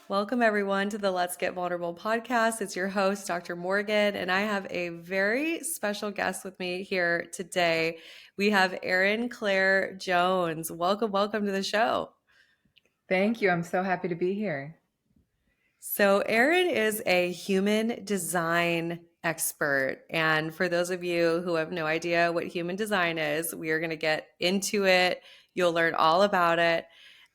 Welcome, everyone, to the Let's Get Vulnerable podcast. It's your host, Dr. Morgan, and I have a very special guest with me here today. We have Erin Claire Jones. Welcome to the show. Thank you. I'm so happy to be here. So, Erin is a human design expert. And for those of you who have no idea what human design is, we are going to get into it. You'll learn all about it.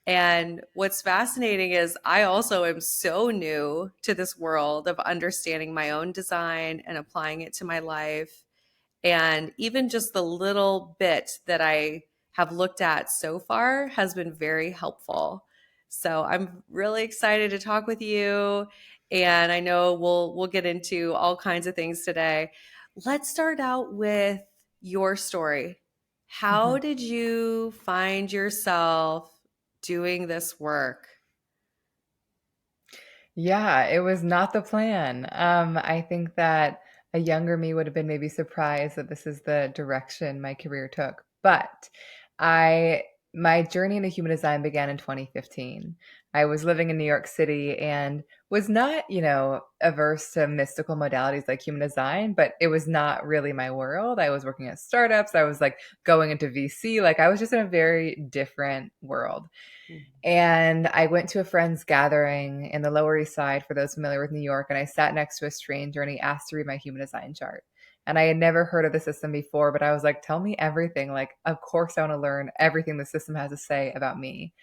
And what's fascinating is I also am so new to this world of understanding my own design and applying it to my life. And even just the little bit that I have looked at so far has been very helpful. So I'm really excited to talk with you. And I know we'll get into all kinds of things today. Let's start out with your story. How Mhm. did you find yourself doing this work? Yeah, it was not the plan. I think that a younger me would have been maybe surprised that this is the direction my career took. But I my journey into human design began in 2015. I was living in New York City and was not, averse to mystical modalities like human design, but it was not really my world. I was working at startups. I was like going into VC. Like I was just in a very different world. And I went to a friend's gathering in the Lower East Side, for those familiar with New York, and I sat next to a stranger and he asked to read my human design chart. And I had never heard of the system before, but I was like, tell me everything. Like, of course, I want to learn everything the system has to say about me.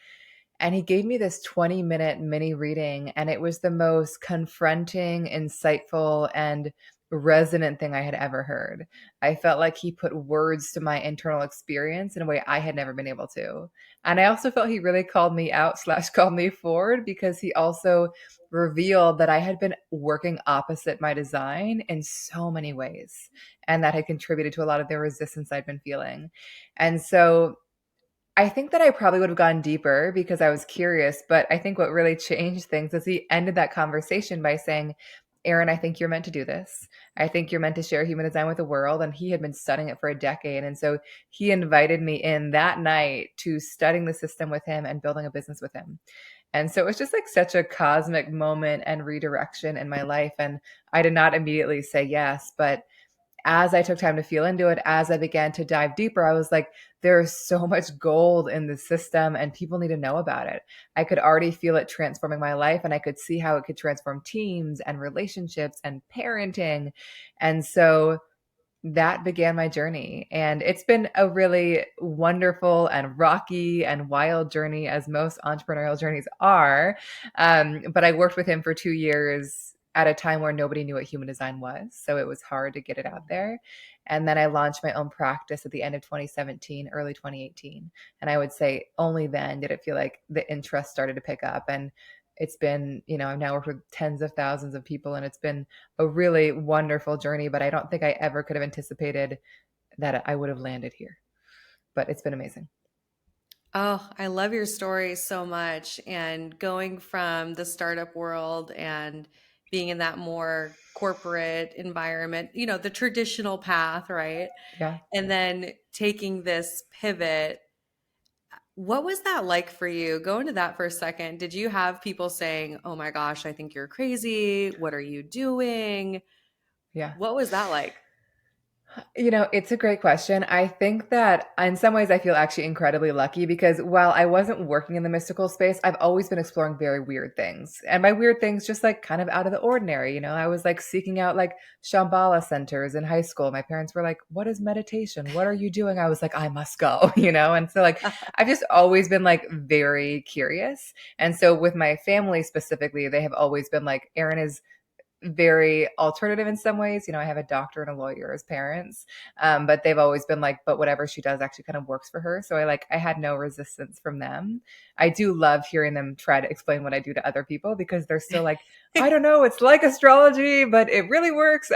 And he gave me this 20-minute mini reading, and it was the most confronting, insightful, and resonant thing I had ever heard. I felt like he put words to my internal experience in a way I had never been able to. And I also felt he really called me out slash called me forward because he also revealed that I had been working opposite my design in so many ways. And that had contributed to a lot of the resistance I'd been feeling. And so I think that I probably would have gone deeper because I was curious, but I think what really changed things is he ended that conversation by saying, Erin, I think you're meant to do this. I think you're meant to share human design with the world. And he had been studying it for a decade. And so he invited me in that night to studying the system with him and building a business with him. And so it was just like such a cosmic moment and redirection in my life. And I did not immediately say yes, but as I took time to feel into it, as I began to dive deeper, I was like, there's so much gold in the system and people need to know about it. I could already feel it transforming my life and I could see how it could transform teams and relationships and parenting. And so that began my journey. And it's been a really wonderful and rocky and wild journey, as most entrepreneurial journeys are. But I worked with him for 2 years at a time where nobody knew what human design was. So it was hard to get it out there. And then I launched my own practice at the end of 2017, early 2018. And I would say only then did it feel like the interest started to pick up. And it's been, I've now worked with tens of thousands of people and it's been a really wonderful journey, but I don't think I ever could have anticipated that I would have landed here. But it's been amazing. Oh, I love your story so much. And going from the startup world and being in that more corporate environment, the traditional path, right? Yeah. And then taking this pivot. What was that like for you? Go into that for a second. Did you have people saying, "Oh my gosh, I think you're crazy. What are you doing?" Yeah. What was that like? It's a great question. I think that in some ways I feel actually incredibly lucky because while I wasn't working in the mystical space, I've always been exploring very weird things. And by weird things, just like kind of out of the ordinary. I was like seeking out like Shambhala centers in high school. My parents were like, what is meditation? What are you doing? I was like, I must go, And so like I've just always been like very curious. And so with my family specifically, they have always been like, Erin is very alternative in some ways. I have a doctor and a lawyer as parents, but they've always been like, but whatever she does actually kind of works for her. So I had no resistance from them. I do love hearing them try to explain what I do to other people because they're still like, I don't know, it's like astrology, but it really works.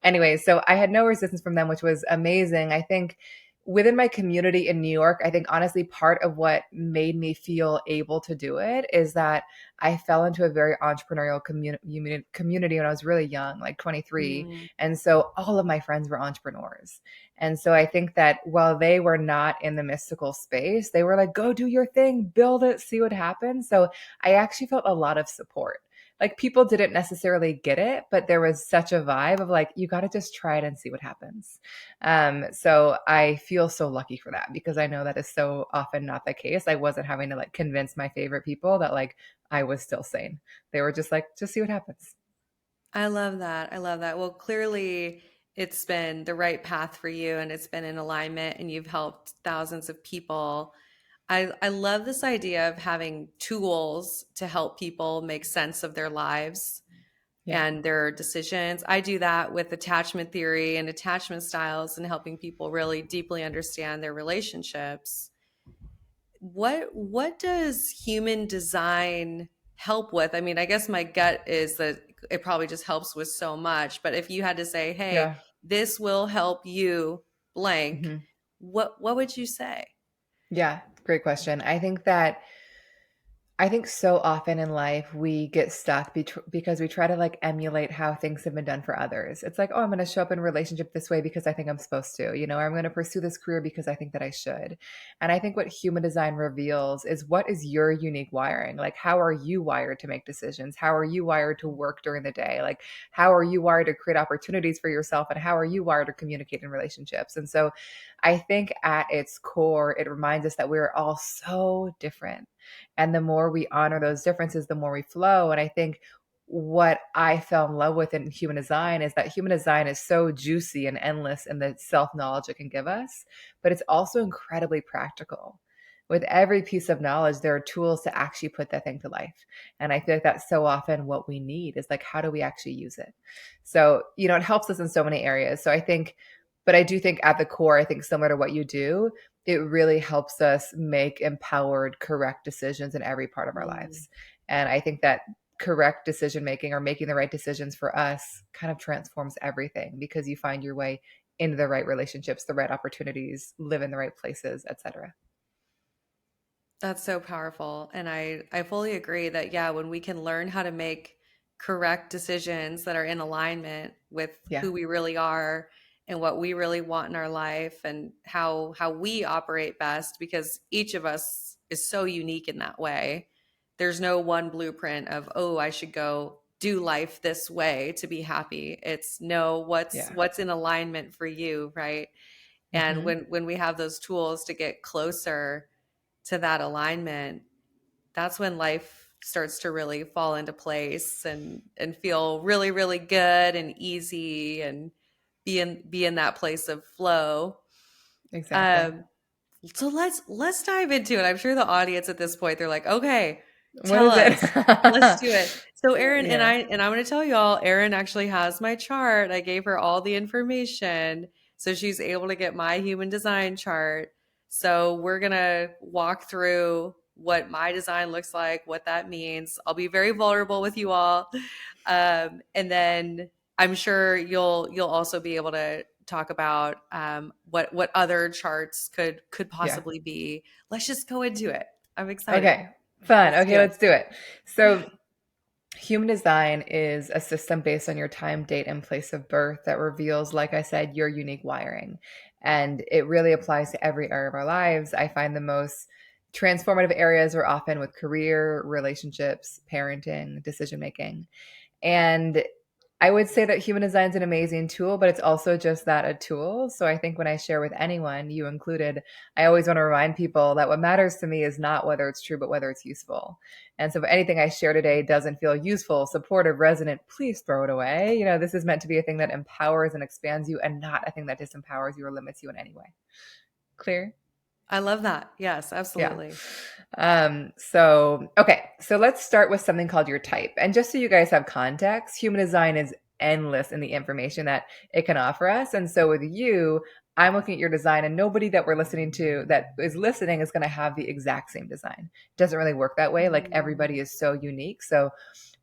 Anyway, so I had no resistance from them, which was amazing. I think within my community in New York, I think honestly part of what made me feel able to do it is that I fell into a very entrepreneurial community when I was really young, like 23. Mm. And so all of my friends were entrepreneurs. And so I think that while they were not in the mystical space, they were like, go do your thing, build it, see what happens. So I actually felt a lot of support. Like people didn't necessarily get it, but there was such a vibe of like, you got to just try it and see what happens. So I feel so lucky for that because I know that is so often not the case. I wasn't having to like convince my favorite people that like I was still sane. They were just like, just see what happens. I love that. I love that. Well, clearly it's been the right path for you and it's been in alignment and you've helped thousands of people. I love this idea of having tools to help people make sense of their lives Yeah. and their decisions. I do that with attachment theory and attachment styles and helping people really deeply understand their relationships. What does human design help with? I mean, I guess my gut is that it probably just helps with so much, but if you had to say, "Hey, Yeah. this will help you blank," Hmm. what would you say? Yeah. Great question. I think so often in life we get stuck because we try to like emulate how things have been done for others. It's like, oh, I'm going to show up in a relationship this way because I think I'm supposed to, or I'm going to pursue this career because I think that I should. And I think what human design reveals is what is your unique wiring? Like, how are you wired to make decisions? How are you wired to work during the day? Like, how are you wired to create opportunities for yourself? And how are you wired to communicate in relationships? And so I think at its core, it reminds us that we're all so different, and the more we honor those differences, the more we flow. And I think what I fell in love with in human design is that human design is so juicy and endless in the self knowledge it can give us, but it's also incredibly practical. With every piece of knowledge, there are tools to actually put that thing to life. And I feel like that's so often what we need is like, how do we actually use it? So, it helps us in so many areas. So I think, but I do think at the core, I think similar to what you do, it really helps us make empowered, correct decisions in every part of our Mm. lives. And I think that correct decision making or making the right decisions for us kind of transforms everything because you find your way into the right relationships, the right opportunities, live in the right places, etc. That's so powerful. And I fully agree that, yeah, when we can learn how to make correct decisions that are in alignment with Yeah. who we really are and what we really want in our life and how we operate best, because each of us is so unique in that way. There's no one blueprint of, oh, I should go do life this way to be happy. It's no, Yeah. what's in alignment for you, right? And Hmm. when we have those tools to get closer to that alignment, that's when life starts to really fall into place and feel really, really good and easy and be in that place of flow. Exactly. Um, so let's dive into it. I'm sure the audience at this point, they're like, okay, What tell is it? us. Let's do it. So Erin and Yeah. I'm going to tell y'all, Erin actually has my chart. I gave her all the information so she's able to get my human design chart. So we're going to walk through what my design looks like, what that means. I'll be very vulnerable with you all. And then I'm sure you'll also be able to talk about what other charts could Yeah. possibly be. Let's just go into it. I'm excited. Okay. Fun. Let's Okay, do it. let's do it. So human design is a system based on your time, date, and place of birth that reveals, like I said, your unique wiring. And it really applies to every area of our lives. I find the most transformative areas are often with career, relationships, parenting, decision making. And I would say that human design is an amazing tool, but it's also just that, a tool. So I think when I share with anyone, you included, I always want to remind people that what matters to me is not whether it's true, but whether it's useful. And so if anything I share today doesn't feel useful, supportive, resonant, please throw it away. This is meant to be a thing that empowers and expands you and not a thing that disempowers you or limits you in any way. Clear? I love that. Yes, Yeah. absolutely. So let's start with something called your type. And just so you guys have context, human design is endless in the information that it can offer us. And so with you, I'm looking at your design, and nobody that we're listening to that is listening is going to have the exact same design. It doesn't really work that way. Like everybody Mm. is so unique. So,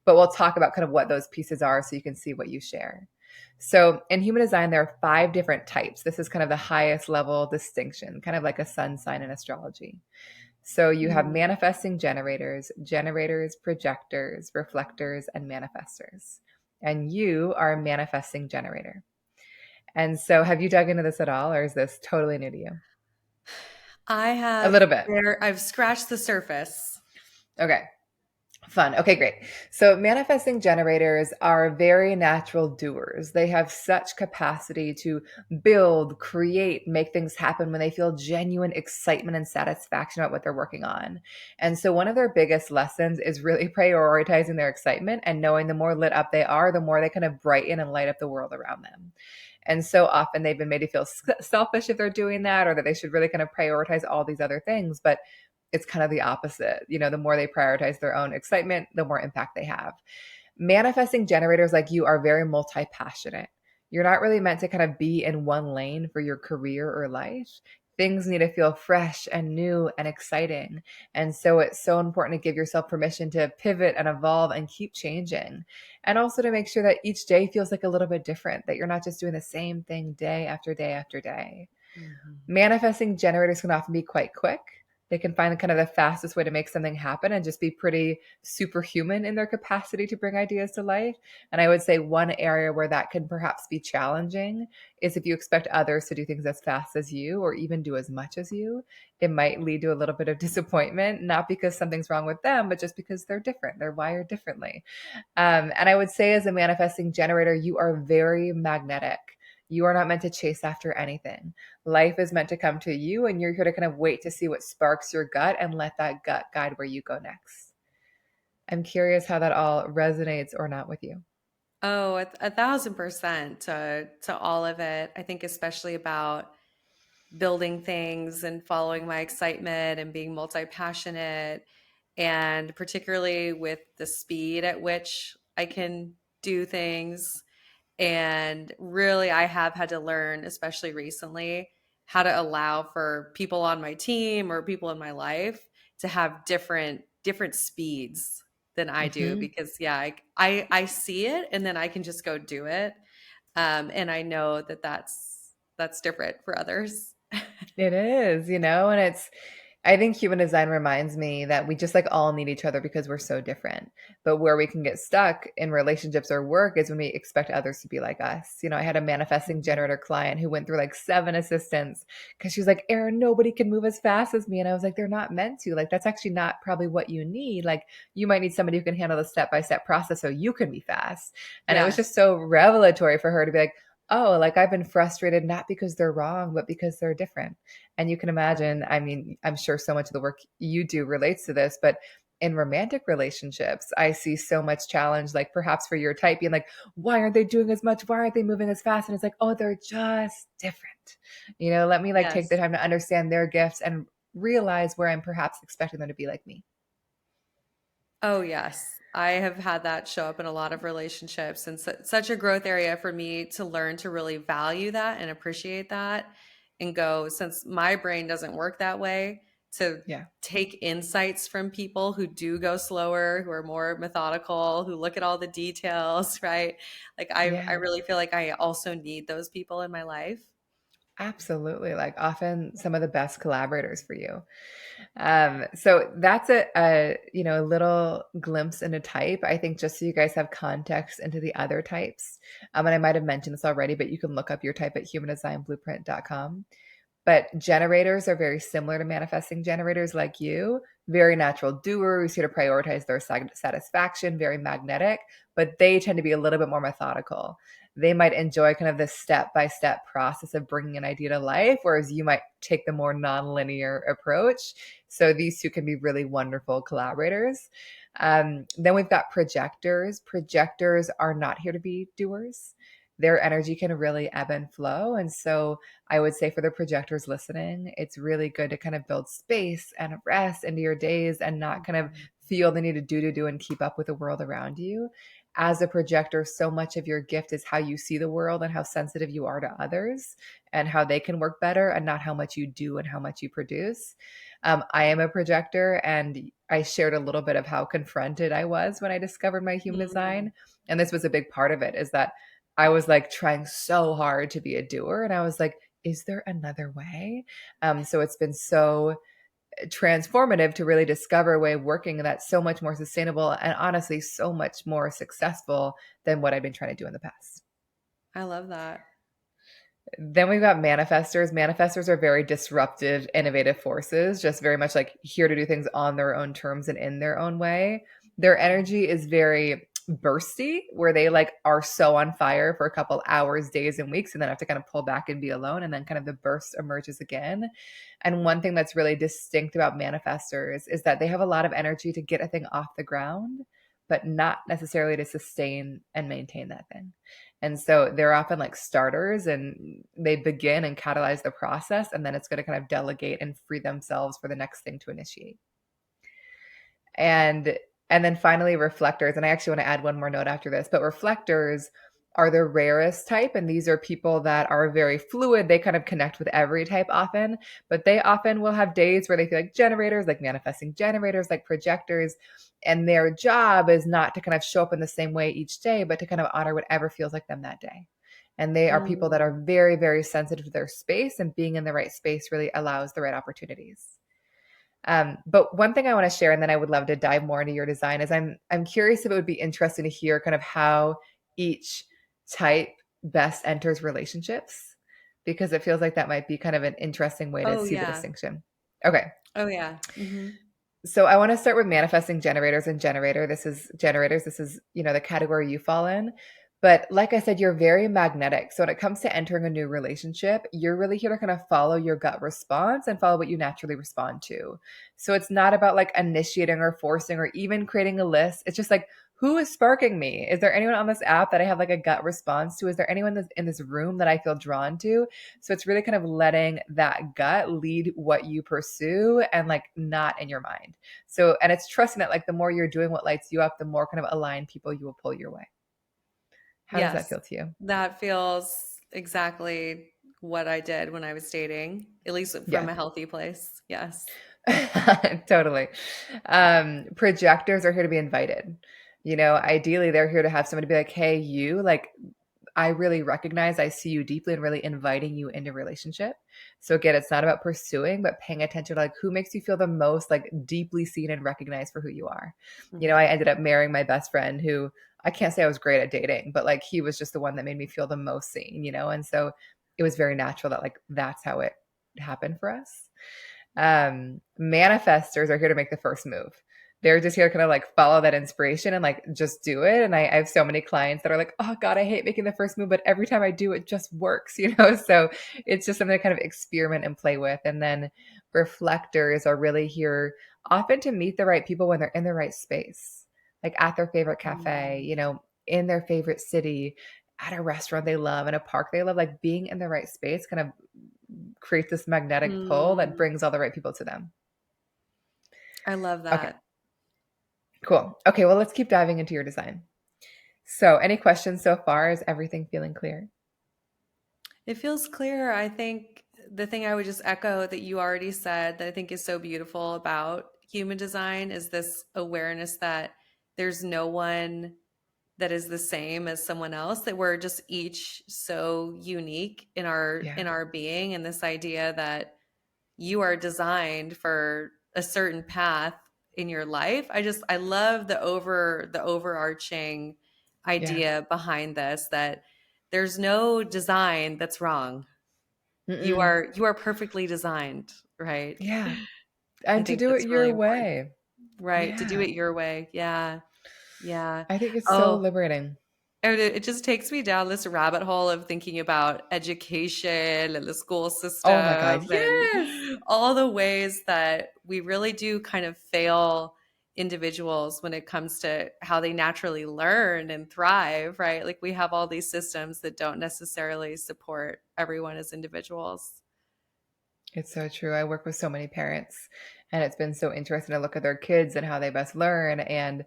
but we'll talk about kind of what those pieces are so you can see what you share. So in human design, there are 5 different types. This is kind of the highest level distinction, kind of like a sun sign in astrology. So you have Mm. manifesting generators, generators, projectors, reflectors, and manifestors. And you are a manifesting generator. And so have you dug into this at all, or is this totally new to you? I A have little bit. I've scratched the surface. Okay. Fun. Okay, great. So manifesting generators are very natural doers. They have such capacity to build, create, make things happen when they feel genuine excitement and satisfaction about what they're working on. And so one of their biggest lessons is really prioritizing their excitement and knowing the more lit up they are, the more they kind of brighten and light up the world around them. And so often they've been made to feel selfish if they're doing that, or that they should really kind of prioritize all these other things. But it's kind of the opposite. The more they prioritize their own excitement, the more impact they have. Manifesting generators like you are very multi passionate. You're not really meant to kind of be in one lane for your career or life. Things need to feel fresh and new and exciting. And so it's so important to give yourself permission to pivot and evolve and keep changing. And also to make sure that each day feels like a little bit different, that you're not just doing the same thing day after day after day. Mhm. Manifesting generators can often be quite quick. They can find kind of the fastest way to make something happen and just be pretty superhuman in their capacity to bring ideas to life. And I would say one area where that can perhaps be challenging is if you expect others to do things as fast as you or even do as much as you. It might lead to a little bit of disappointment, not because something's wrong with them, but just because they're different. They're wired differently. And I would say, as a manifesting generator, you are very magnetic. You are not meant to chase after anything. Life is meant to come to you, and you're here to kind of wait to see what sparks your gut and let that gut guide where you go next. I'm curious how that all resonates or not with you. Oh, 1,000% to all of it. I think especially about building things and following my excitement and being multi-passionate, and particularly with the speed at which I can do things. And really, I have had to learn, especially recently, how to allow for people on my team or people in my life to have different speeds than I do, Hmm. because yeah, I see it and then I can just go do it. And I know that that's different for others. It is, and I think human design reminds me that we just like all need each other because we're so different. But where we can get stuck in relationships or work is when we expect others to be like us. I had a manifesting Mhm. generator client who went through like 7 assistants because she was like, Erin, nobody can move as fast as me. And I was like, they're not meant to. Like, that's actually not probably what you need. Like, you might need somebody who can handle the step by step process so you can be fast. And it was just Yes. so revelatory for her to be like, oh, like I've been frustrated not because they're wrong, but because they're different. And you can imagine, I mean, I'm sure so much of the work you do relates to this, but in romantic relationships, I see so much challenge, like perhaps for your type being like, why aren't they doing as much? Why aren't they moving as fast? And it's like, oh, they're just different. Let me like take the Yes. time to understand their gifts and realize where I'm perhaps expecting them to be like me. Oh, yes. I have had that show up in a lot of relationships, and such a growth area for me to learn to really value that and appreciate that, and go, since my brain doesn't work that way, to Yeah. take insights from people who do go slower, who are more methodical, who look at all the details, right? Like I Yeah. really feel like I also need those people in my life. Absolutely. Like often some of the best collaborators for you. So that's a little glimpse into type. I think just so you guys have context into the other types. And I might have mentioned this already, but you can look up your type at humandesignblueprint.com. But generators are very similar to manifesting generators like you, very natural doers here to prioritize their satisfaction, very magnetic, but they tend to be a little bit more methodical. They might enjoy kind of the step by step process of bringing an idea to life, whereas you might take the more non-linear approach. So these two can be really wonderful collaborators. Then we've got projectors. Projectors are not here to be doers. Their energy can really ebb and flow. And so I would say for the projectors listening, it's really good to kind of build space and rest into your days and not kind of Mhm. feel the need to do and keep up with the world around you. As a projector, so much of your gift is how you see the world and how sensitive you are to others and how they can work better and not how much you do and how much you produce. I am a projector, and I shared a little bit of how confronted I was when I discovered my human Mm. design. And this was a big part of it is that I was like trying so hard to be a doer. And I was like, is there another way? So it's been so transformative to really discover a way of working that's so much more sustainable and honestly so much more successful than what I've been trying to do in the past. I love that. Then we've got manifestors. Manifestors are very disruptive, innovative forces, just very much like here to do things on their own terms and in their own way. Their energy is very bursty, where they like are so on fire for a couple hours, days, and weeks, and then have to kind of pull back and be alone. And then kind of the burst emerges again. And one thing that's really distinct about manifestors is that they have a lot of energy to get a thing off the ground, but not necessarily to sustain and maintain that thing. And so they're often like starters and they begin and catalyze the process, and then it's going to kind of delegate and free themselves for the next thing to initiate. And and then finally reflectors, and I actually want to add one more note after this, but reflectors are the rarest type, and these are people that are very fluid. They kind of connect with every type often, but they often will have days where they feel like generators, like manifesting generators, like projectors, and their job is not to kind of show up in the same way each day, but to kind of honor whatever feels like them that day. And they are people that Mm. are very, very sensitive to their space, and being in the right space really allows the right opportunities. But one thing I want to share, and then I would love to dive more into your design, is I'm curious if it would be interesting to hear kind of how each type best enters relationships, because it feels like that might be kind of an interesting way to Oh see the yeah. distinction. Okay. Oh yeah. So I want to start with manifesting generators and generator. This is generators. This is, the category you fall in. But like I said, you're very magnetic. So when it comes to entering a new relationship, you're really here to kind of follow your gut response and follow what you naturally respond to. So it's not about like initiating or forcing or even creating a list. It's just like, who is sparking me? Is there anyone on this app that I have like a gut response to? Is there anyone that's in this room that I feel drawn to? So it's really kind of letting that gut lead what you pursue and like not in your mind. So, and it's trusting that like the more you're doing what lights you up, the more kind of aligned people you will pull your way. How does that Yes, feel to you? that feels exactly what I did when I was dating, at least from Yeah, a healthy place. Yes. totally. Projectors are here to be invited. Ideally, they're here to have somebody be like, hey, you, like, I really recognize I see you deeply and really inviting you into relationship. So again, it's not about pursuing, but paying attention to like who makes you feel the most like deeply seen and recognized for who you are. Mhm. I ended up marrying my best friend who I can't say I was great at dating, but like he was just the one that made me feel the most seen. And so it was very natural that like that's how it happened for us. Manifestors are here to make the first move. They're just here to kind of like follow that inspiration and like just do it. And I have so many clients that are like, oh God, I hate making the first move, but every time I do, it just works. So it's just something to kind of experiment and play with. And then reflectors are really here often to meet the right people when they're in the right space, like at their favorite cafe, Mm. in their favorite city, at a restaurant they love, in a park they love, like being in the right space kind of creates this magnetic pull that Mm. brings all the right people to them. I love Okay, that. cool. Okay, well, let's keep diving into your design. So, any questions so far? Is everything feeling clear? It feels clear. I think the thing I would just echo that you already said that I think is so beautiful about human design is this awareness that there's no one that is the same as someone else, that we're just each so unique in Yeah. our being, and this idea that you are designed for a certain path in your life. I love the overarching Yeah. idea behind this, that there's no design that's wrong. Mm-mm. You are perfectly designed, right? Yeah. I And to think do it that's really your important. way. Right, to do Yeah. it your way. Yeah. Yeah. I think it's so Oh, liberating. and it just takes me down this rabbit hole of thinking about education and the school Oh my God. system and Yes. all the ways that we really do kind of fail individuals when it comes to how they naturally learn and thrive, right? Like we have all these systems that don't necessarily support everyone as individuals. It's so true. I work with so many parents, and it's been so interesting to look at their kids and how they best learn and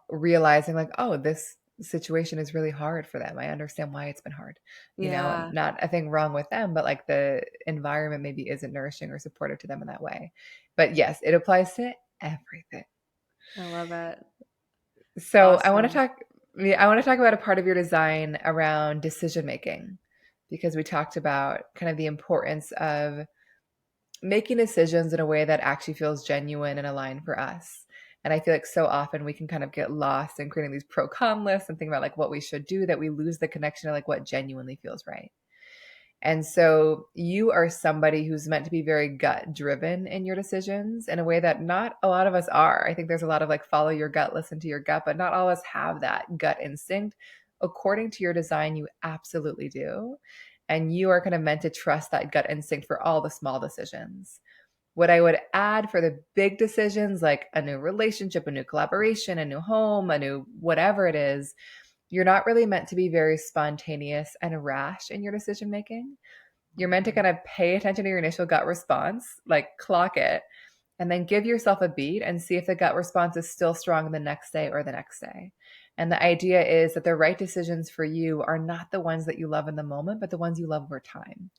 realizing, like, oh, this situation is really hard for them. I understand why it's been hard. Yeah, Not a thing wrong with them, but like the environment maybe isn't nourishing or supportive to them in that way. But yes, it applies to everything. I love it. So I want to Awesome. talk. I want to talk about a part of your design around decision making because we talked about kind of the importance of making decisions in a way that actually feels genuine and aligned for us. And I feel like so often we can kind of get lost in creating these pro con lists and think about like what we should do that we lose the connection to like what genuinely feels right. And so you are somebody who's meant to be very gut driven in your decisions in a way that not a lot of us are. I think there's a lot of like follow your gut, listen to your gut, but not all of us have that gut instinct. According to your design, you absolutely do. And you are kind of meant to trust that gut instinct for all the small decisions. What I would add for the big decisions, like a new relationship, a new collaboration, a new home, a new whatever it is, you're not really meant to be very spontaneous and rash in your decision making. You're meant to kind of pay attention to your initial gut response, like clock it, and then give yourself a beat and see if the gut response is still strong the next day or the next day. And the idea is that the right decisions for you are not the ones that you love in the moment, but the ones you love over time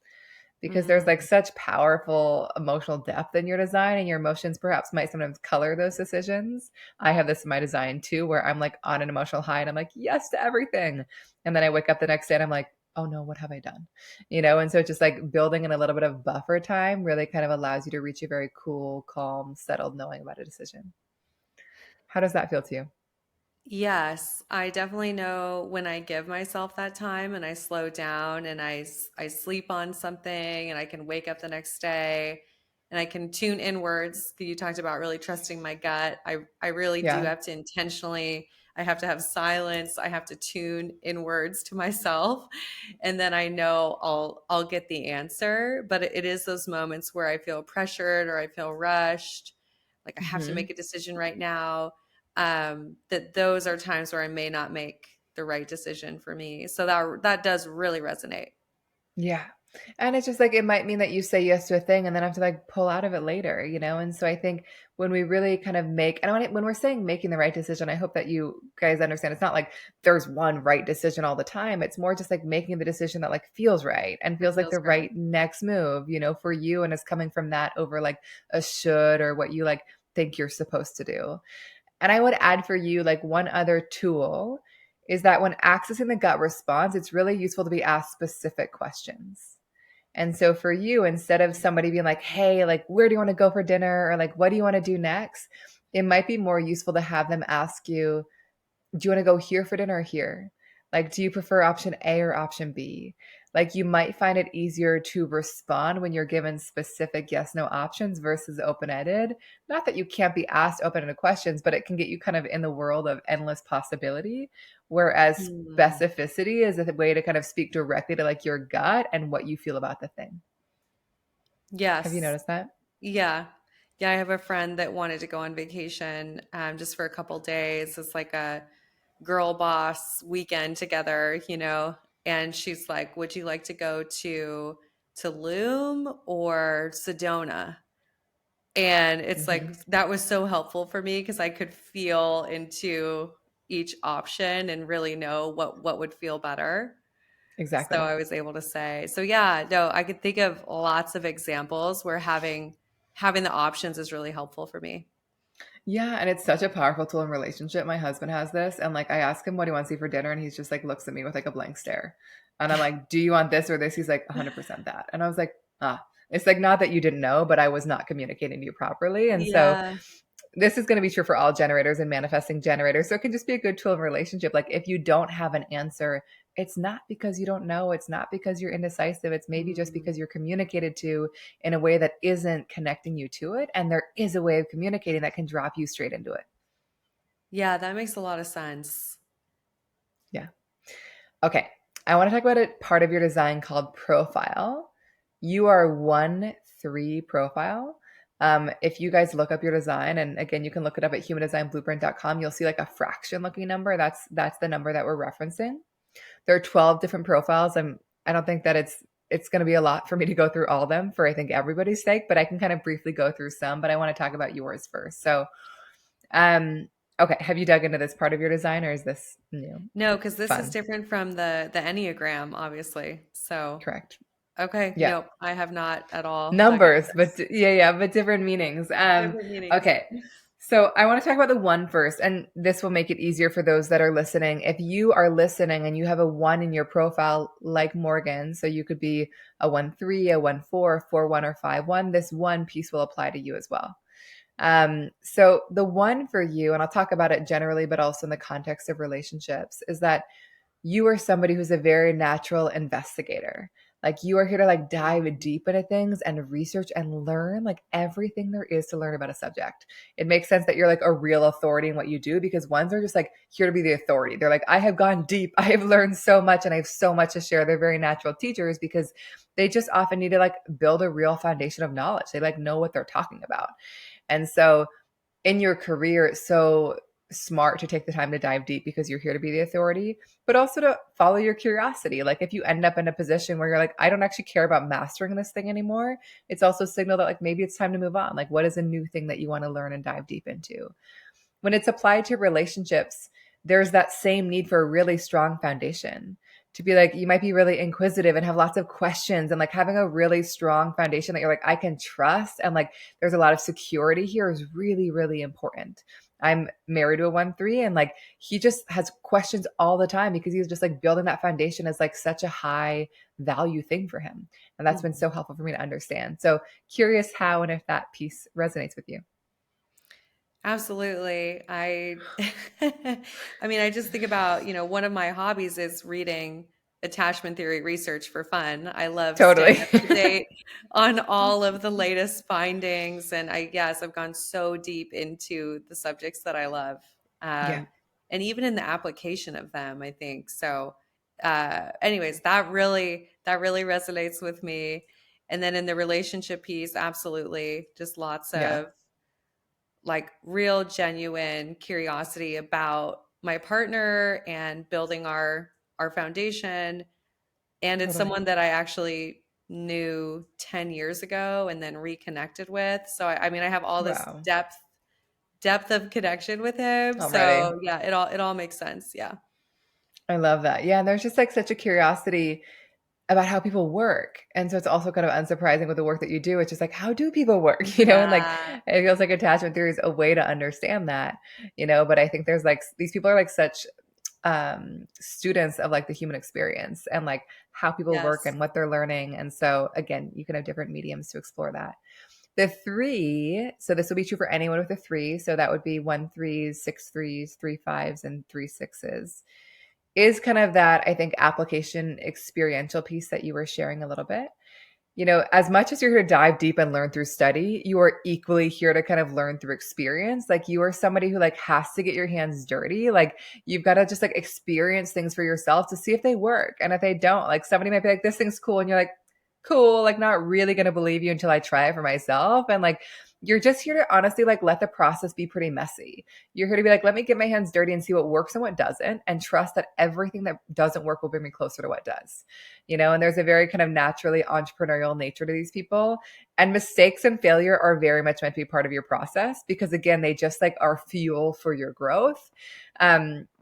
because there's like Mm. such powerful emotional depth in your design and your emotions perhaps might sometimes color those decisions. I have this in my design too, where I'm like on an emotional high and I'm like, yes to everything. And then I wake up the next day and I'm like, oh no, what have I done? And so just like building in a little bit of buffer time really kind of allows you to reach a very cool, calm, settled knowing about a decision. How does that feel to you? Yes, I definitely know when I give myself that time and I slow down and I sleep on something and I can wake up the next day and I can tune inwards. You talked about really trusting my gut. I really do Yeah. have to intentionally, I have to have silence. I have to tune inwards to myself and then I know I'll get the answer, but it is those moments where I feel pressured or I feel rushed, like I have to Hmm. make a decision right now, that those are times where I may not make the right decision for me. So that does really resonate. Yeah. And it's just like it might mean that you say yes to a thing and then have to like pull out of it later. And so I think when we really kind of make, and when we're saying making the right decision, I hope that you guys understand it's not like there's one right decision all the time. It's more just like making the decision that like feels right and It feels like feels the great. right next move, for you. And it's coming from that over like a should or what you like think you're supposed to do. And I would add for you, like one other tool is that when accessing the gut response, it's really useful to be asked specific questions. And so for you, instead of somebody being like, hey, like, where do you want to go for dinner? Or like, what do you want to do next? It might be more useful to have them ask you, do you want to go here for dinner or here? Like, do you prefer option A or option B? Like, you might find it easier to respond when you're given specific yes no options versus open ended. Not that you can't be asked open ended questions, but it can get you kind of in the world of endless possibility. Whereas Hmm. specificity is a way to kind of speak directly to like your gut and what you feel about the thing. Have you Yes. noticed that? Yeah. Yeah. I have a friend that wanted to go on vacation just for a couple days. It's like a girl boss weekend together, and she's like, would you like to go to Tulum or Sedona? And it's like Hmm. that was so helpful for me because I could feel into each option and really know what would feel better. So Exactly. I was able to say, so yeah, no, I could think of lots of examples where having the options is really helpful for me. Yeah, and it's such a powerful tool in relationship. My husband has this, and like I ask him what he wants to eat for dinner, and he's just like looks at me with like a blank stare. And I'm like, "Do you want this or this?" He's like, "100% that." And I was like, "Ah, it's like not that you didn't know, but I was not communicating to you properly." And so Yeah. this is going to be true for all generators and manifesting generators. So it can just be a good tool in relationship. Like if you don't have an answer, it's not because you don't know. It's not because you're indecisive. It's maybe just Mm. because you're communicated to in a way that isn't connecting you to it. And there is a way of communicating that can drop you straight into it. Yeah, that makes a lot of sense. Yeah. Okay. I want to talk about a part of your design called profile. You are 1-3 profile. If you guys look up your design, and again, you can look it up at humandesignblueprint.com, you'll see like a fraction looking number. That's the number that we're referencing. There are 12 different profiles. I don't think that it's going to be a lot for me to go through all of them for I think everybody's sake, but I can kind of briefly go through some, but I want to talk about yours first. So, um, okay, have you dug into this part of your design or is this new? No, because this is Fun. different from the Enneagram, obviously. So, Correct. okay, Yeah. nope, I have not at all dug into Numbers, but this. yeah, but different meanings. Different meanings. Okay. So I want to talk about the one first, and this will make it easier for those that are listening. If you are listening and you have a one in your profile, like Morgan, so you could be a 1-3, a 1-4, a 4-1, or 5-1, this one piece will apply to you as well. So the one for you, and I'll talk about it generally, but also in the context of relationships, is that you are somebody who's a very natural investigator. Like you are here to like dive deep into things and research and learn like everything there is to learn about a subject. It makes sense that you're like a real authority in what you do because ones are just like here to be the authority. They're like, I have gone deep. I have learned so much and I have so much to share. They're very natural teachers because they just often need to like build a real foundation of knowledge. They like know what they're talking about. And so in your career, it's so smart to take the time to dive deep because you're here to be the authority, but also to follow your curiosity. Like if you end up in a position where you're like, I don't actually care about mastering this thing anymore, it's also a signal that like maybe it's time to move on. Like what is a new thing that you want to learn and dive deep into? When it's applied to relationships, there's that same need for a really strong foundation to be like, you might be really inquisitive and have lots of questions and like having a really strong foundation that you're like, I can trust. And like, there's a lot of security here is really, really important. I'm married to a 1-3 and like, he just has questions all the time because he's just like building that foundation as like such a high value thing for him. And that's been so Mhm. helpful for me to understand. So curious how and if that piece resonates with you. Absolutely. I mean, I just think about, one of my hobbies is reading attachment theory research for fun. I love staying Totally. up to date on all of the latest findings. And yes, I've gone so deep into the subjects that I love. Yeah. And even in the application of them, I think. So, anyways, that really resonates with me. And then in the relationship piece, absolutely, just lots Yeah. of like real genuine curiosity about my partner and building our foundation, and it's Totally. someone that I actually knew 10 years ago and then reconnected with, so I mean I have all this Wow. depth of connection with him, Already. so yeah, it all makes sense, yeah. I love that. Yeah. And there's just like such a curiosity about how people work. And so it's also kind of unsurprising with the work that you do. It's just like, how do people work? And like Yeah. it feels like attachment theory is a way to understand that. But I think there's like these people are like such students of like the human experience and like how people work Yes. and what they're learning. And so again, you can have different mediums to explore that. The three, so this will be true for anyone with a three. So that would be 1-3s, 6-3s, 3-5s, and 3-6s. Is kind of that, I think, application experiential piece that you were sharing a little bit. As much as you're here to dive deep and learn through study, you are equally here to kind of learn through experience. Like you are somebody who like has to get your hands dirty. Like you've got to just like experience things for yourself to see if they work. And if they don't, like somebody might be like, this thing's cool. And you're like, cool, like not really going to believe you until I try it for myself. And like, you're just here to honestly like let the process be pretty messy. You're here to be like, let me get my hands dirty and see what works and what doesn't, and trust that everything that doesn't work will bring me closer to what does. And there's a very kind of naturally entrepreneurial nature to these people. And mistakes and failure are very much meant to be part of your process because, again, they just like are fuel for your growth.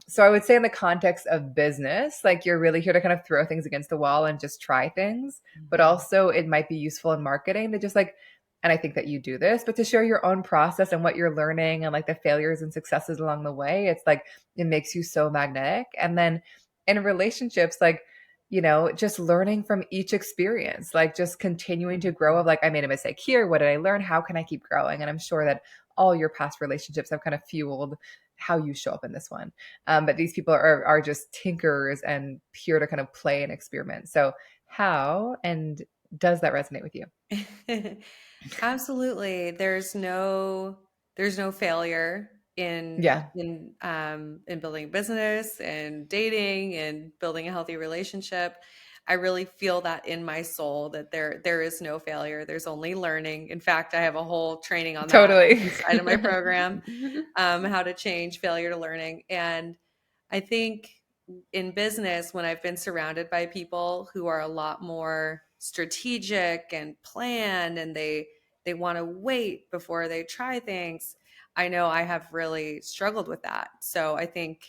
So I would say in the context of business, like you're really here to kind of throw things against the wall and just try things. But Mhm. also it might be useful in marketing to just like, and I think that you do this, but to share your own process and what you're learning and like the failures and successes along the way. It's like it makes you so magnetic. And then in relationships, like, just learning from each experience, like just continuing to grow of like, I made a mistake here. What did I learn? How can I keep growing? And I'm sure that all your past relationships have kind of fueled how you show up in this one. But these people are just tinkerers and pure to kind of play and experiment. So how and does that resonate with you? Absolutely. There's no failure Yeah, in building a business and dating and building a healthy relationship. I really feel that in my soul that there is no failure. There's only learning. In fact, I have a whole training on that totally. inside of my program, how to change failure to learning. And I think in business, when I've been surrounded by people who are a lot more strategic and plan, and they want to wait before they try things, I know I have really struggled with that. So I think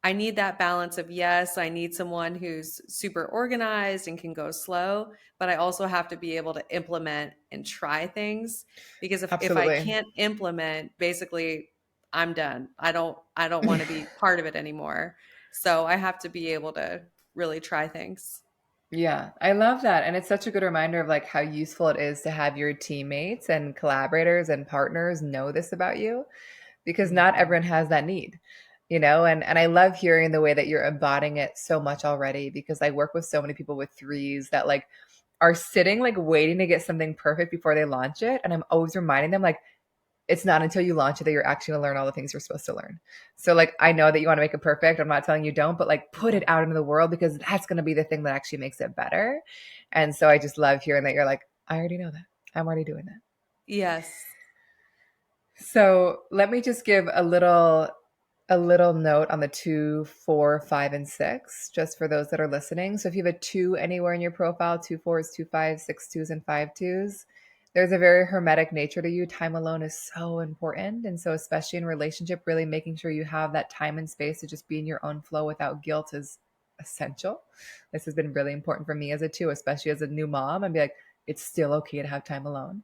I need that balance of, yes, I need someone who's super organized and can go slow, but I also have to be able to implement and try things, because if I Absolutely. can't implement, basically I'm done. I don't want to be part of it anymore. So I have to be able to really try things. Yeah, I love that. And it's such a good reminder of like how useful it is to have your teammates and collaborators and partners know this about you, because not Mhm. everyone has that need, and I love hearing the way that you're embodying it so much already, because I work with so many people with threes that like are sitting like waiting to get something perfect before they launch it. And I'm always reminding them like it's not until you launch it that you're actually going to learn all the things you're supposed to learn. So like I know that you want to make it perfect. I'm not telling you don't, but like put it out into the world, because that's going to be the thing that actually makes it better. And so I just love hearing that you're like, I already know that. I'm already doing that. Yes. So let me just give a little note on the 2, 4, 5, and 6, just for those that are listening. So if you have a 2 anywhere in your profile, 2 4s, 2 5s, 6 2s, and 5 2s, there's a very hermetic nature to you. Time alone is so important. And so, especially in relationship, really making sure you have that time and space to just be in your own flow without guilt is essential. This has been really important for me as a 2, especially as a new mom, and be like, it's still okay to have time alone.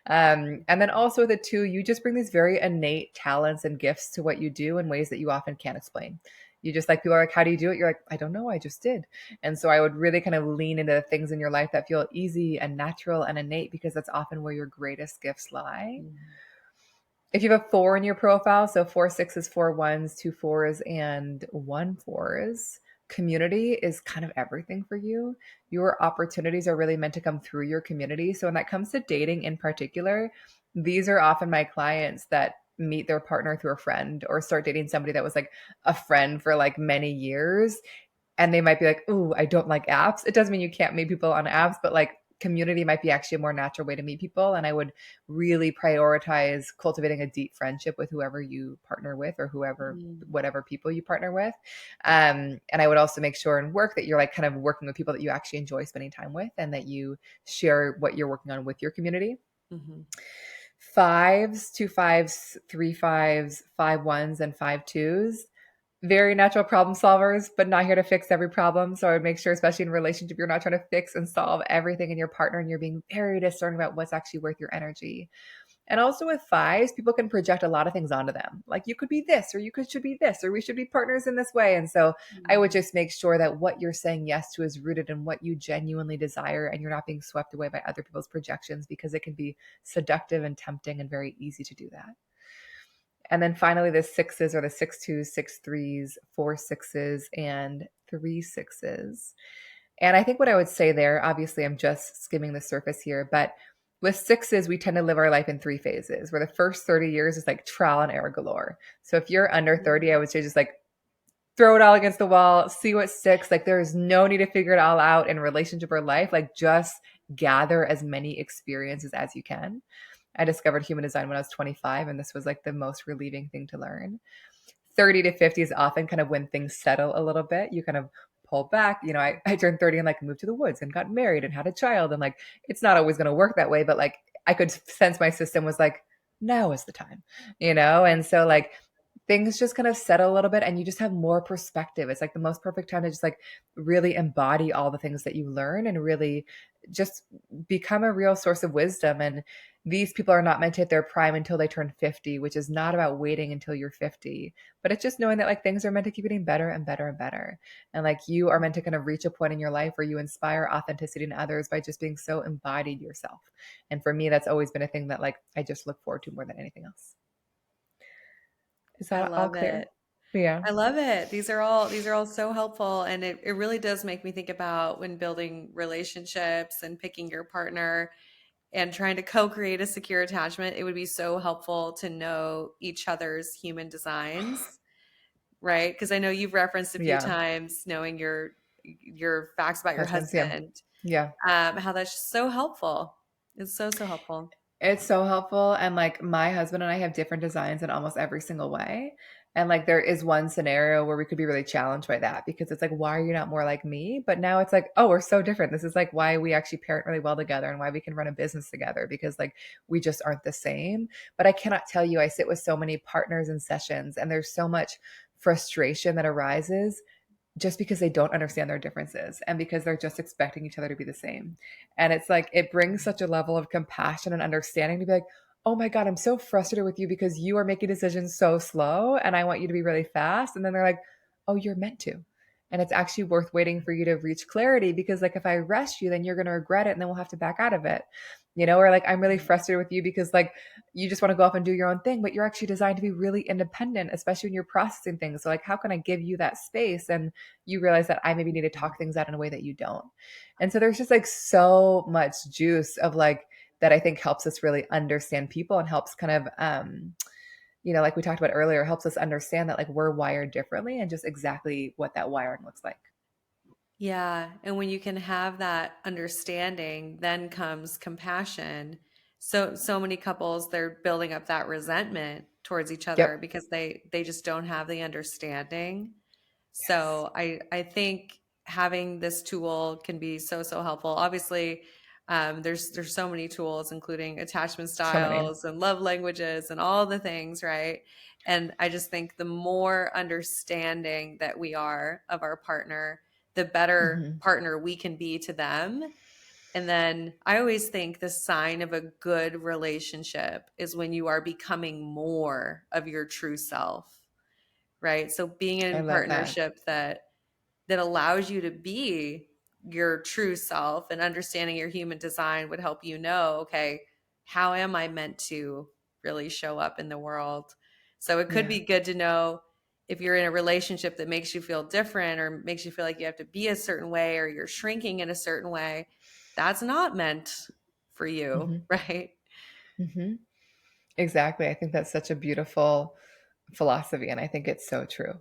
And then also the 2, you just bring these very innate talents and gifts to what you do in ways that you often can't explain. You just like, people are like, how do you do it? You're like, I don't know, I just did. And so I would really kind of lean into the things in your life that feel easy and natural and innate, because that's often where your greatest gifts lie. Mhm. If you have a 4 in your profile, so 4 sixes, 4 ones, 2 fours, and 1 fours, community is kind of everything for you. Your opportunities are really meant to come through your community. So when that comes to dating in particular, these are often my clients that meet their partner through a friend or start dating somebody that was like a friend for like many years, and they might be like, "Ooh, I don't like apps." It doesn't mean you can't meet people on apps, but like community might be actually a more natural way to meet people. And I would really prioritize cultivating a deep friendship with whoever you partner with, or whoever, Mhm. whatever people you partner with. And I would also make sure in work that you're like kind of working with people that you actually enjoy spending time with, and that you share what you're working on with your community. Mhm. Fives, 2 5s, 3 5s, 5 ones, and 5 2s, very natural problem solvers, but not here to fix every problem. So I would make sure, especially in a relationship, you're not trying to fix and solve everything in your partner, and you're being very discerning about what's actually worth your energy. And also with fives, people can project a lot of things onto them. Like, you could be this, or you could should be this, or we should be partners in this way. And so I would Mhm. just make sure that what you're saying yes to is rooted in what you genuinely desire, and you're not being swept away by other people's projections, because it can be seductive and tempting and very easy to do that. And then finally, the sixes are the 6 twos, 6 threes, 4 sixes, and 3 sixes. And I think what I would say there, obviously, I'm just skimming the surface here, but with sixes, we tend to live our life in 3 phases, where the first 30 years is like trial and error galore. So if you're under 30, I Mhm. would say just like throw it all against the wall, see what sticks. Like, there is no need to figure it all out in relationship or life. Like, just gather as many experiences as you can. I discovered human design when I was 25, and this was like the most relieving thing to learn. 30 to 50 is often kind of when things settle a little bit. You kind of pull back. I turned 30 and like moved to the woods and got married and had a child. And like, it's not always going to work that way, but like, I could sense my system was like, now is the time. And so like, things just kind of settle a little bit, and you just have more perspective. It's like the most perfect time to just like really embody all the things that you learn, and really just become a real source of wisdom. And these people are not meant to hit their prime until they turn 50, which is not about waiting until you're 50, but it's just knowing that like things are meant to keep getting better and better and better. And like, you are meant to kind of reach a point in your life where you inspire authenticity in others by just being so embodied yourself. And for me, that's always been a thing that like I just look forward to more than anything else. Is I that all love clear? it. Yeah. I love it. These are all so helpful, and it really does make me think about when building relationships and picking your partner and trying to co-create a secure attachment. It would be so helpful to know each other's human designs, right? Because I know you've referenced a few Yeah. times knowing your facts about your Husbands. Yeah. husband, Yeah. how that's just so helpful. It's so, so helpful. It's so helpful. And like, my husband and I have different designs in almost every single way. And like, there is one scenario where we could be really challenged by that, because it's like, why are you not more like me? But now it's like, oh, we're so different. This is like why we actually parent really well together, and why we can run a business together, because like we just aren't the same. But I cannot tell you, I sit with so many partners in sessions, and there's so much frustration that arises just because they don't understand their differences and because they're just expecting each other to be the same. And it's like, it brings such a level of compassion and understanding to be like, oh my God, I'm so frustrated with you because you are making decisions so slow and I want you to be really fast. And then they're like, oh, you're meant to. And it's actually worth waiting for you to reach clarity because, like, if I rush you, then you're going to regret it and then we'll have to back out of it. Or like, I'm really frustrated with you because, like, you just want to go off and do your own thing, but you're actually designed to be really independent, especially when you're processing things. So, like, how can I give you that space? And you realize that I maybe need to talk things out in a way that you don't. And so there's just like so much juice of like that I think helps us really understand people and helps kind of like we talked about earlier, helps us understand that like we're wired differently and just exactly what that wiring looks like. Yeah. And when you can have that understanding, then comes compassion. So many couples, they're building up that resentment towards each other Yep. because they just don't have the understanding. Yes. So I think having this tool can be so helpful. Obviously, there's so many tools, including attachment So many. styles and love languages and all the things, right? And I just think the more understanding that we are of our partner, the better Hmm. partner we can be to them. And then I always think the sign of a good relationship is when you are becoming more of your true self, right? So being I in love that. partnership that allows you to be your true self and understanding your human design would help you know, okay, how am I meant to really show up in the world? So it could Yeah. be good to know if you're in a relationship that makes you feel different or makes you feel like you have to be a certain way or you're shrinking in a certain way, that's not meant for you, Hmm. right? Hmm. Exactly. I think that's such a beautiful philosophy. And I think it's so true,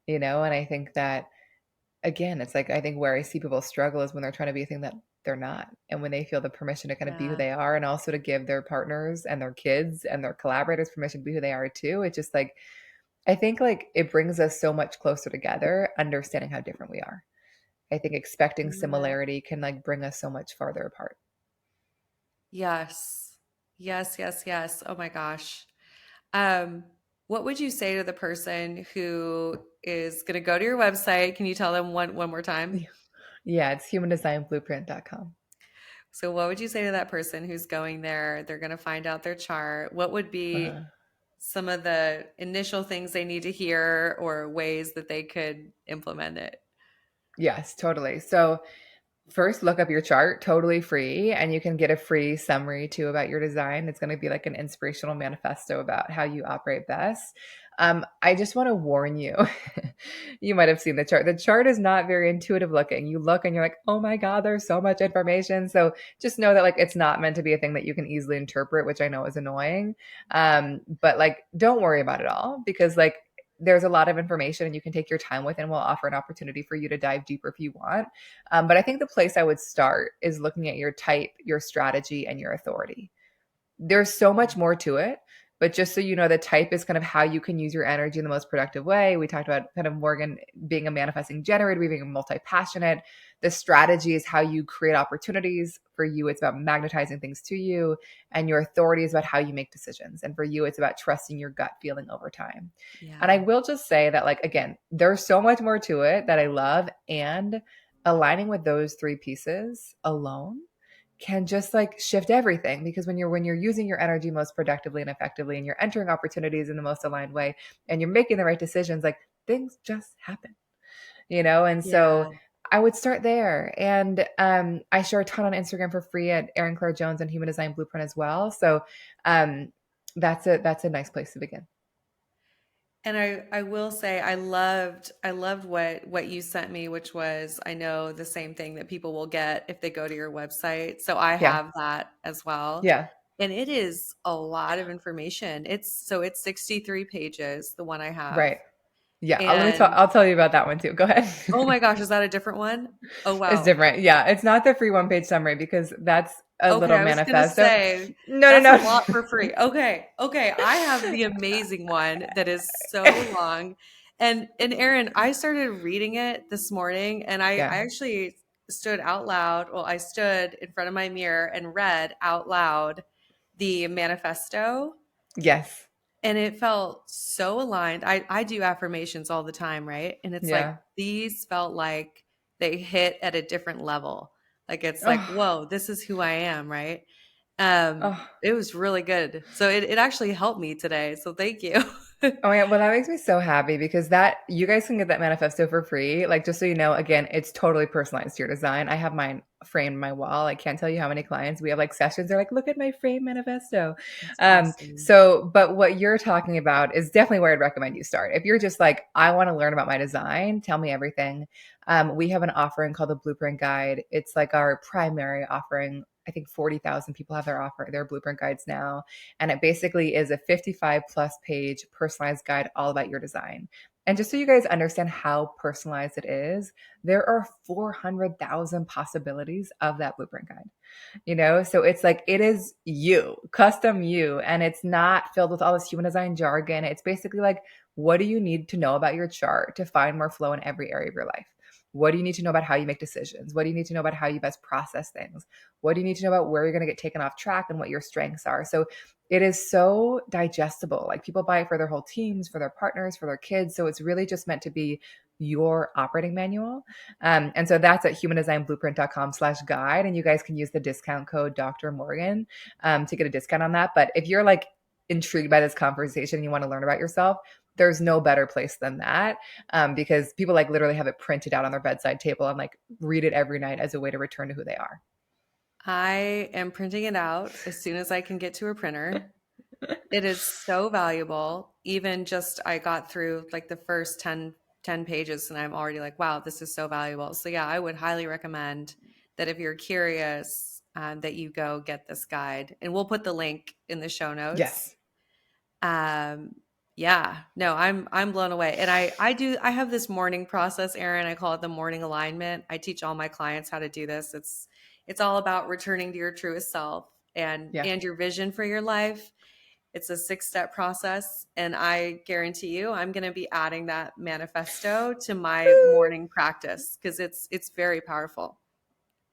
and I think that again, it's like I think where I see people struggle is when they're trying to be a thing that they're not. And when they feel the permission to kind of be who Yeah. they are and also to give their partners and their kids and their collaborators permission to be who they are too. It's just like I think like it brings us so much closer together, understanding how different we are. I think expecting Yeah. similarity can like bring us so much farther apart. Yes. Yes. Oh my gosh. Um, what would you say to the person who is going to go to your website? Can you tell them one more time? Yeah, yeah, it's humandesignblueprint.com. So what would you say to that person who's going there? They're going to find out their chart. What would be Uh, some of the initial things they need to hear or ways that they could implement it? yes, totally. So first, look up your chart, totally free, and you can get a free summary too about your design. It's going to be like an inspirational manifesto about how you operate best. I just want to warn you. You might have seen the chart. The chart is not very intuitive looking. You look and you're like, oh my God, there's so much information. So just know that like it's not meant to be a thing that you can easily interpret, which I know is annoying. But like, don't worry about it all because like there's a lot of information and you can take your time with, and we'll offer an opportunity for you to dive deeper if you want. But I think the place I would start is looking at your type, your strategy, and your authority. There's so much more to it, but just so you know, the type is kind of how you can use your energy in the most productive way. We talked about kind of Morgan being a manifesting generator, being a multi-passionate. The strategy is how you create opportunities. For you, it's about magnetizing things to you, and your authority is about how you make decisions. And for you, it's about trusting your gut feeling over time. And I Yeah. will just say that, like, again, there's so much more to it that I love. And aligning with those three pieces alone can just like shift everything, because when you're using your energy most productively and effectively and you're entering opportunities in the most aligned way and you're making the right decisions, like things just happen. And so Yeah. I would start there. And I share a ton on Instagram for free at Erin Claire Jones and Human Design Blueprint as well. So um that's a nice place to begin. And I will say I loved what you sent me, which was I know the same thing that people will get if they go to your website. So I Yeah. have that as well. Yeah. And it is a lot of information. It's 63 pages, the one I have. Right. Yeah. Let me talk. And I'll tell you about that one too. Go oh ahead. my gosh, is that a different one? Oh It's wow. different. Yeah. It's not the free one page summary because that's a Okay, little I was gonna manifesto. say No, that's a no, lot for free. Okay. I have the amazing one that is no. so long. And Erin, I started reading it this morning and I Yeah. actually stood out loud. Well, I stood in front of my mirror and read out loud the manifesto. Yes. And it felt so aligned. I do affirmations all the time, right? And it's like Yeah. these felt like they hit at a different level. Like it's like, Oh, whoa, this is who I am, right? oh. It was really good. So it actually helped me today. So thank you. Oh my God, well, that makes me so happy because that you guys can get that manifesto for free. Like, just so you know, again, it's totally personalized to your design. I have mine framed on my wall. I can't tell you how many clients we have like sessions. They're like, look at my frame manifesto. That's awesome. But what you're talking about is definitely where I'd recommend you start. If you're just like, I want to learn about my design, tell me everything. We have an offering called the Blueprint Guide. It's like our primary offering. I think 40,000 people have their blueprint guides now. And it basically is a 55 plus page personalized guide all about your design. And just so you guys understand how personalized it is, there are 400,000 possibilities of that blueprint guide. So it's like it is you, custom you, and it's not filled with all this human design jargon. It's basically like, what do you need to know about your chart to find more flow in every area of your life? What do you need to know about how you make decisions? What do you need to know about how you best process things? What do you need to know about where you're going to get taken off track and what your strengths are? So it is so digestible. Like people buy it for their whole teams, for their partners, for their kids. So it's really just meant to be your operating manual. And so that's at humandesignblueprint.com/guide. And you guys can use the discount code Dr. Morgan to get a discount on that. But if you're like intrigued by this conversation and you want to learn about yourself, there's no better place than that, because people like literally have it printed out on their bedside table and like read it every night as a way to return to who they are. I am printing it out as soon as I can get to a printer. It is so valuable. Even just I got through like the first ten pages and I'm already like, wow, this is so valuable. So yeah, I would highly recommend that if you're curious, that you go get this guide. And we'll put the link in the show notes. Yes. Um, yeah, no, I'm blown away. And I have this morning process, Erin. I call it the morning alignment. I teach all my clients how to do this. It's all about returning to your truest self Yeah. and your vision for your life. It's a 6-step process, and I guarantee you I'm going to be adding that manifesto to my Woo! morning practice because it's very powerful.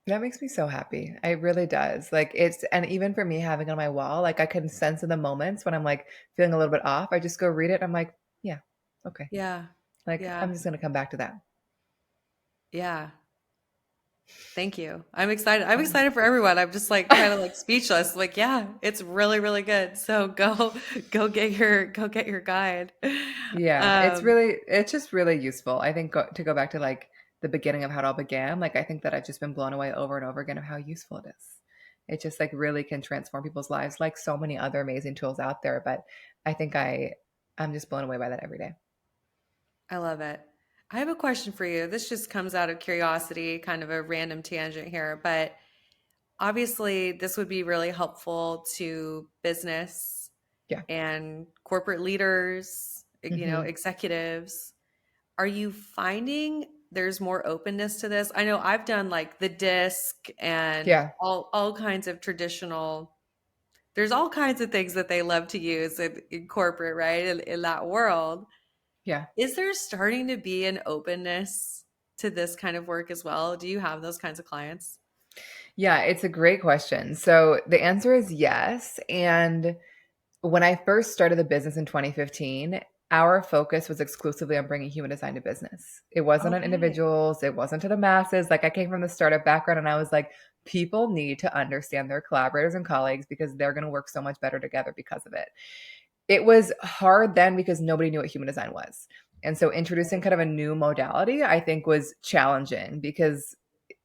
That makes me so happy. It really does. Like and even for me having it on my wall, like I can sense in the moments when I'm like feeling a little bit off, I just go read it. I'm like, yeah, okay. Yeah. Like Yeah. I'm just going to come back to that. Yeah. Thank you. I'm excited. I'm Um, excited for everyone. I'm just like kind of like speechless. Like, yeah, it's really, really good. So go get your guide. yeah, Um, it's just really useful. I think to go back to like the beginning of how it all began, like I think that I've just been blown away over and over again of how useful it is. It just like really can transform people's lives like so many other amazing tools out there. But I think I'm just blown away by that every day. I love it. I have a question for you. This just comes out of curiosity, kind of a random tangent here, but obviously this would be really helpful to business Yeah. and corporate leaders, Hmm. executives. Are you finding there's more openness to this? I know I've done like the disc and Yeah. all kinds of traditional. There's all kinds of things that they love to use in corporate, right? In that world. Yeah. Is there starting to be an openness to this kind of work as well? Do you have those kinds of clients? Yeah, it's a great question. So the answer is yes. And when I first started the business in 2015, our focus was exclusively on bringing human design to business. It wasn't on Okay. individuals, it wasn't to the masses. Like I came from the startup background and I was like, people need to understand their collaborators and colleagues because they're going to work so much better together because of it. It was hard then because nobody knew what human design was. And so introducing Right. kind of a new modality, I think was challenging because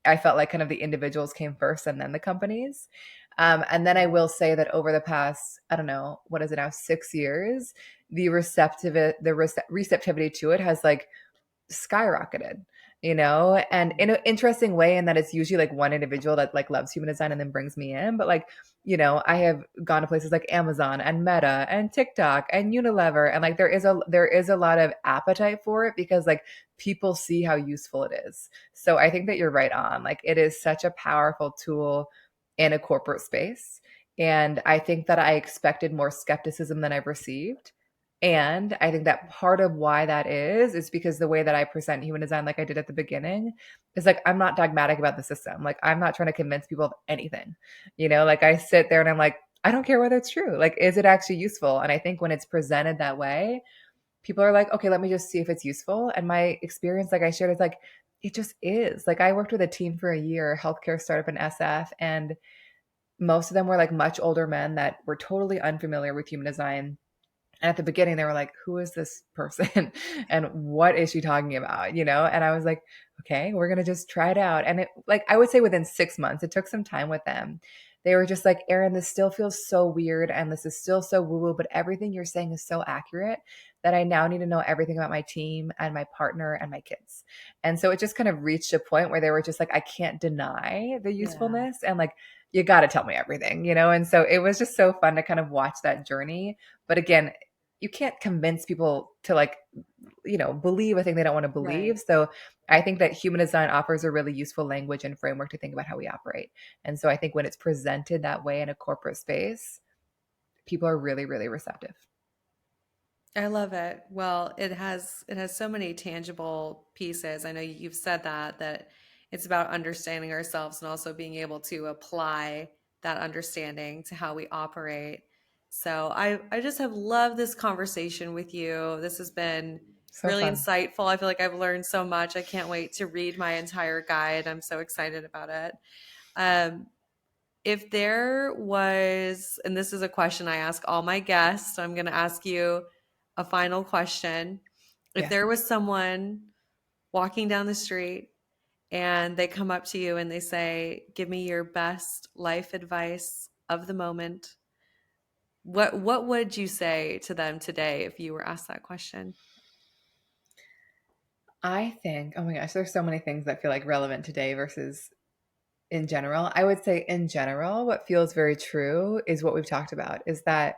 I felt like kind of the individuals came first and then the companies. And then I will say that over the past, I don't know, what is it now, 6 years, the receptivity to it has like skyrocketed, and in an interesting way, in that it's usually like one individual that like loves human design and then brings me in. But like, I have gone to places like Amazon and Meta and TikTok and Unilever, and like there is a lot of appetite for it because like people see how useful it is. So I think that you're right on. Like it is such a powerful tool in a corporate space. And I think that I expected more skepticism than I've received. And I think that part of why that is because the way that I present human design, like I did at the beginning, is like I'm not dogmatic about the system. Like I'm not trying to convince people of anything. Like I sit there and I'm like, I don't care whether it's true. Like, is it actually useful? And I think when it's presented that way, people are like, okay, let me just see if it's useful. And my experience, like I shared, is like, it just is. Like, I worked with a team for a year, healthcare startup in SF, and most of them were like much older men that were totally unfamiliar with human design. And at the beginning, they were like, who is this person? And what is she talking about? And I was like, okay, we're going to just try it out. And it, like, I would say within 6 months, it took some time with them. They were just like, Erin, this still feels so weird. And this is still so woo woo, but everything you're saying is so accurate that I now need to know everything about my team and my partner and my kids. And so it just kind of reached a point where they were just like, I can't deny the Yeah, usefulness. And like, you got to tell me everything. And so it was just so fun to kind of watch that journey. But again, you can't convince people to like believe a thing they don't want to right. believe. So I think that human design offers a really useful language and framework to think about how we operate. And so I think when it's presented that way in a corporate space, people are really, really receptive. I love it. Well, it has so many tangible pieces. I know you've said that it's about understanding ourselves and also being able to apply that understanding to how we operate. So I just have loved this conversation with you. This has been So really fun. insightful. I feel like I've learned so much. I can't wait to read my entire guide. I'm so excited about it. Um, if there was, and this is a question I ask all my guests, so I'm going to ask you a final question. If Yeah. there was someone walking down the street and they come up to you and they say, "Give me your best life advice of the moment," what would you say to them today if you were asked that question? I think, oh my gosh, there's so many things that feel like relevant today versus in general. I would say in general, what feels very true is what we've talked about is that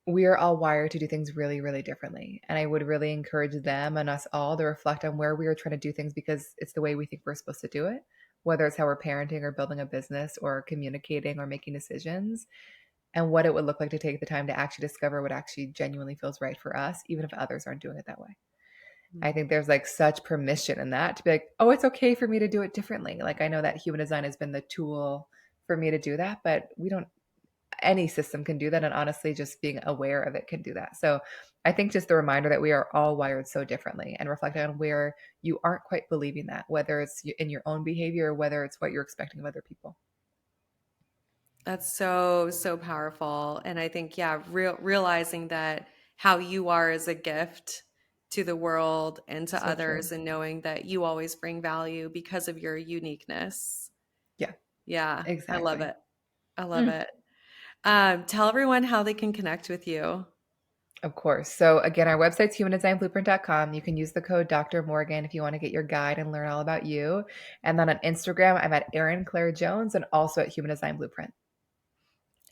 we are all wired to do things really, really differently. And I would really encourage them and us all to reflect on where we are trying to do things because it's the way we think we're supposed to do it, whether it's how we're parenting or building a business or communicating or making decisions, and what it would look like to take the time to actually discover what actually genuinely feels right for us, even if others aren't doing it that way. I think there's like such permission in that to be like, oh, it's okay for me to do it differently. Like, I know that human design has been the tool for me to do that, but we don't any system can do that. And honestly, just being aware of it can do that. So I think just the reminder that we are all wired so differently and reflecting on where you aren't quite believing that, whether it's in your own behavior or whether it's what you're expecting of other people. That's so, so powerful. And I think, yeah, realizing that how you are is a gift to the world and to So true. others, and knowing that you always bring value because of your uniqueness. Yeah, Yeah, I love exactly. it. I love Mm, it. Tell everyone how they can connect with you. of course. So again, our website's humandesignblueprint.com. You can use the code Dr. Morgan if you want to get your guide and learn all about you. And then on Instagram, I'm at Erin Claire Jones and also at Human Design Blueprint.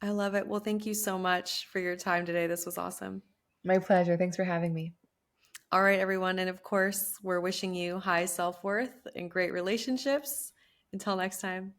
I love it. Well, thank you so much for your time today. This was awesome. My pleasure. Thanks for having me. All right, everyone. And of course, we're wishing you high self worth and great relationships. Until next time.